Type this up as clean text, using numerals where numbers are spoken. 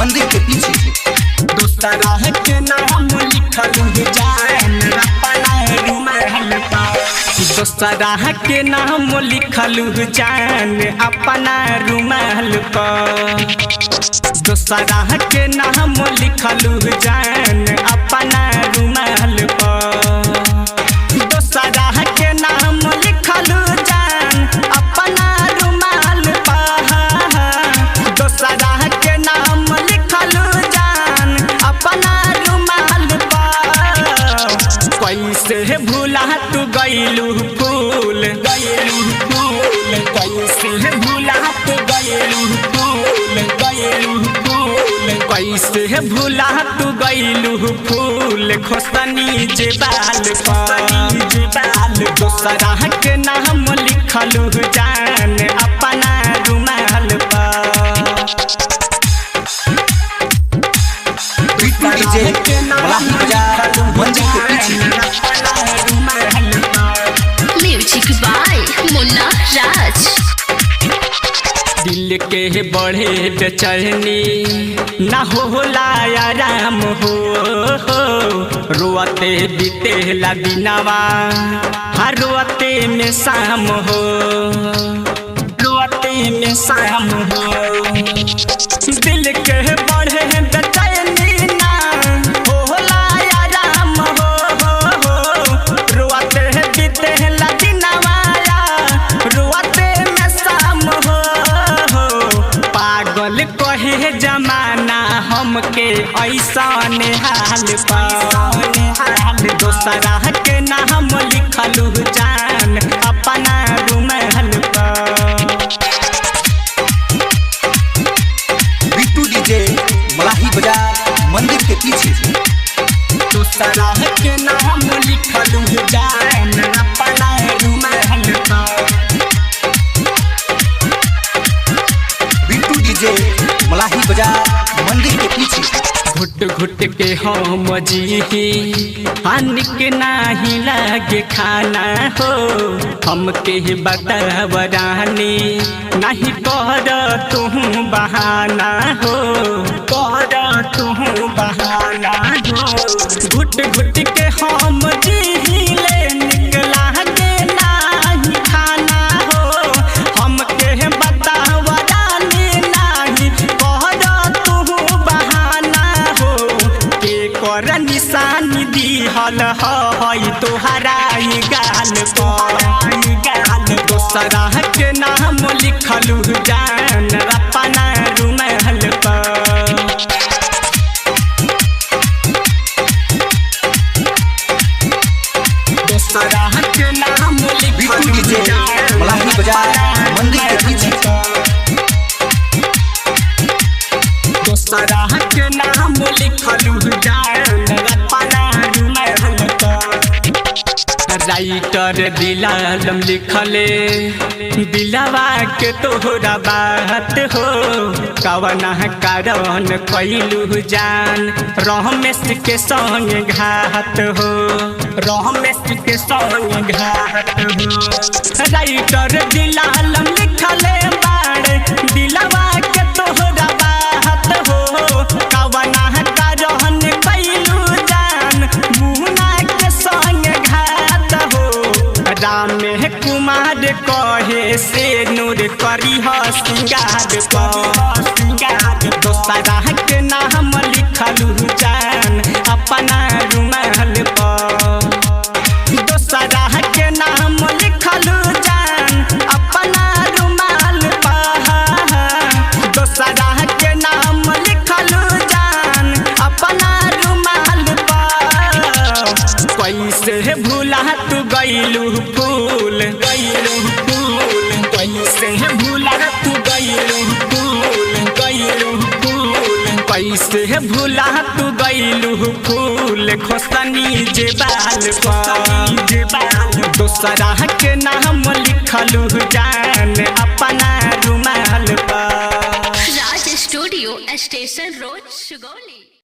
मंदिर के पीछे दूसरा के नाम लिखल जान अपना रुमाल पर। दूसरा के नाम लिखल जान अपना रुमाल पर। दूसरा के नाम लिखल जान अपना रुमाल पर। दूसरा के नाम लिखल जान अपना रुमाल पर। दूसरा के नाम लिखल जान अपना रुमाल पर। कैसे भूला तू गइलू फूल गइलू फूल। कैसे भूला तू गइलू फूल गइलू फूल। कैसे भूला तू गइलू फूल खोसनी जे बाल पर। दूसरा के नाम लिखल जान अपना रुमाल पर। बिट्टू डीजे मलाही बाजार मंदिर के पीछे म्यूजिक बाय मुन्ना राज। दिल के बढ़े बेचैनी ना होला आराम हो। रोते बीतेला दिनवा हर रोते में शाम हो। रोते में शाम हो। दिल के बढ़े बेचैनी ना होला आराम हो। रोते बीतेला दिनवा रोते में शाम हो। पागल कहे जमाना हमके ऐसन हाल पर। दूसरा के नाम लिखल जान अपना रुमाल पर। बिट्टू डीजे मलाही बाजार मंदिर के पीछे दूसरा के नाम लिखल जान अपना रुमाल पर। बिट्टू डीजे मलाही बाजार मंदिर के पीछे घुट घुट के हम जी हानिक नाही लागे खाना हो। हमके बतवरानी नहीं कर तू बहाना हो। कर तू बहाना हो। घुट घुट के हम जी ले निकला के नाही खाना हो। हमके बतवरानी नहीं कर तू बहाना हो। के कर निशानी दिहल है तोहरा गाल पर। दूसरा के नाम लिखल जान अपना रुमाल पर। दूसरा के नाम बिट्टू लिखल डीजे जान मलाही बाजार मंदिर के पीछे दूसरा के नाम लिखल जान अपना रुमाल पर। राइटर दिलालम लिखले दिलवा के तोहरा बात हो। कवना कारण कैलू जान रमेश के संग घात हो। रमेश के संग घात हो। राइटर दिलालम लिखले बाड़ दिलवा के तोहरा बात हो। कवना कारण कैलू जान मुन्ना के संग घात हो। राम कुमार कहे से नूर करी सिंगार पर। दूसरा के नाम लिखल जान अपना रुमाल पर। दूसरा के नाम लिखल जान अपना रुमाल पर। दूसरा के नाम लिखल जान अपना रुमाल पर। कैसे भूला तू गइलू फूल गइलू फूल। कैसे भूला तू गइलू फूल गइलू फूल। कैसे भूला तू गइलू फूल खोसनी जे बाल पर। दूसरा के नाम लिखल जान अपना रुमाल पर। राज स्टूडियो स्टेशन रोड सुगौली।